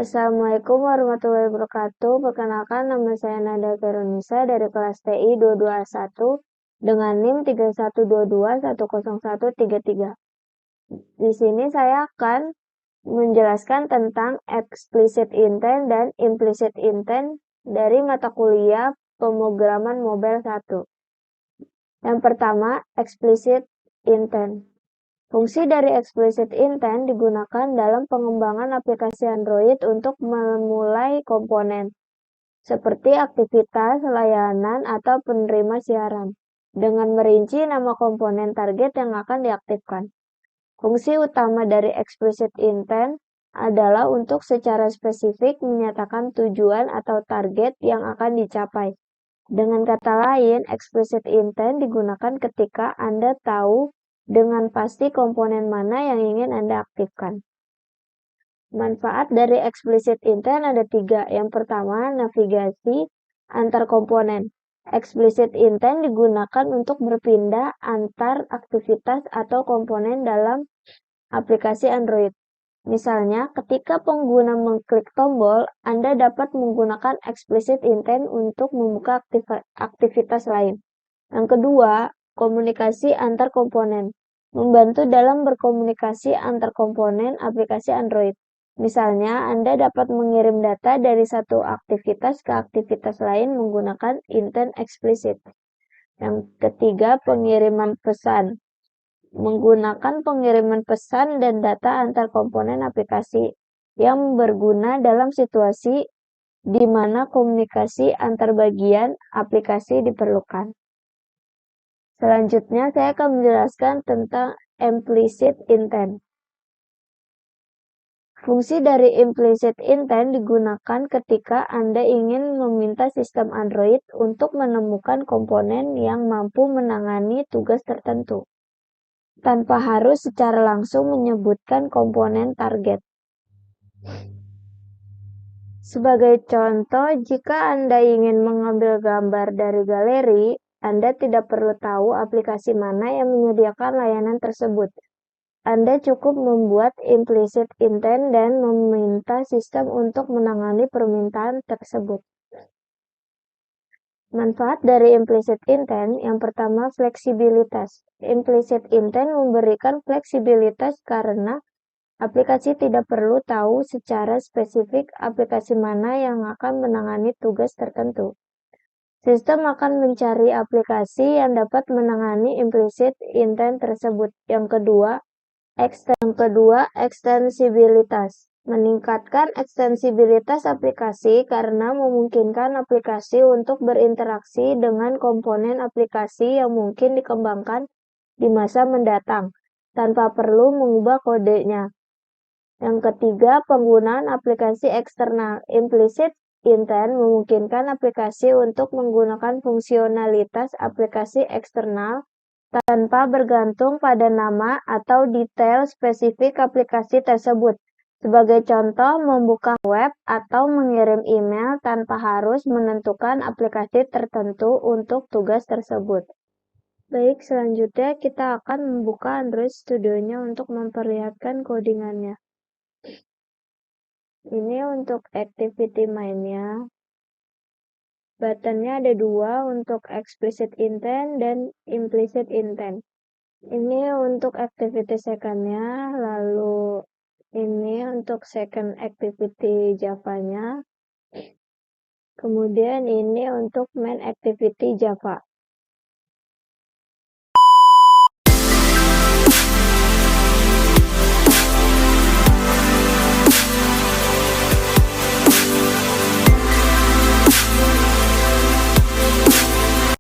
Assalamualaikum warahmatullahi wabarakatuh. Perkenalkan, nama saya Nada Veronisa dari kelas TI 221 dengan NIM 3122101133. Di sini saya akan menjelaskan tentang explicit intent dan implicit intent dari mata kuliah pemrograman mobile 1. Yang pertama, explicit intent. Fungsi dari explicit intent digunakan dalam pengembangan aplikasi Android untuk memulai komponen, seperti aktivitas, layanan, atau penerima siaran, dengan merinci nama komponen target yang akan diaktifkan. Fungsi utama dari explicit intent adalah untuk secara spesifik menyatakan tujuan atau target yang akan dicapai. Dengan kata lain, explicit intent digunakan ketika Anda tahu dengan pasti komponen mana yang ingin Anda aktifkan. Manfaat dari explicit intent ada 3. Yang pertama, navigasi antar komponen. Explicit intent digunakan untuk berpindah antar aktivitas atau komponen dalam aplikasi Android. Misalnya, ketika pengguna mengklik tombol, Anda dapat menggunakan explicit intent untuk membuka aktivitas lain. Yang kedua, komunikasi antar komponen. Membantu dalam berkomunikasi antar komponen aplikasi Android. Misalnya, Anda dapat mengirim data dari satu aktivitas ke aktivitas lain menggunakan intent explicit. Yang ketiga, pengiriman pesan. Menggunakan pengiriman pesan dan data antar komponen aplikasi yang berguna dalam situasi di mana komunikasi antar bagian aplikasi diperlukan. Selanjutnya, saya akan menjelaskan tentang implicit intent. Fungsi dari implicit intent digunakan ketika Anda ingin meminta sistem Android untuk menemukan komponen yang mampu menangani tugas tertentu, tanpa harus secara langsung menyebutkan komponen target. Sebagai contoh, jika Anda ingin mengambil gambar dari galeri, Anda tidak perlu tahu aplikasi mana yang menyediakan layanan tersebut. Anda cukup membuat implicit intent dan meminta sistem untuk menangani permintaan tersebut. Manfaat dari implicit intent, yang pertama, fleksibilitas. Implicit intent memberikan fleksibilitas karena aplikasi tidak perlu tahu secara spesifik aplikasi mana yang akan menangani tugas tertentu. Sistem akan mencari aplikasi yang dapat menangani implicit intent tersebut. Yang kedua, ekstensibilitas. Meningkatkan ekstensibilitas aplikasi karena memungkinkan aplikasi untuk berinteraksi dengan komponen aplikasi yang mungkin dikembangkan di masa mendatang, tanpa perlu mengubah kodenya. Yang ketiga, penggunaan aplikasi eksternal. Implicit intent memungkinkan aplikasi untuk menggunakan fungsionalitas aplikasi eksternal tanpa bergantung pada nama atau detail spesifik aplikasi tersebut. Sebagai contoh, membuka web atau mengirim email tanpa harus menentukan aplikasi tertentu untuk tugas tersebut. Baik, selanjutnya kita akan membuka Android Studio-nya untuk memperlihatkan codingannya. Ini untuk activity main-nya. Buttonnya ada 2 untuk explicit intent dan implicit intent. Ini untuk activity second-nya, lalu ini untuk second activity Java-nya. Kemudian ini untuk main activity Java.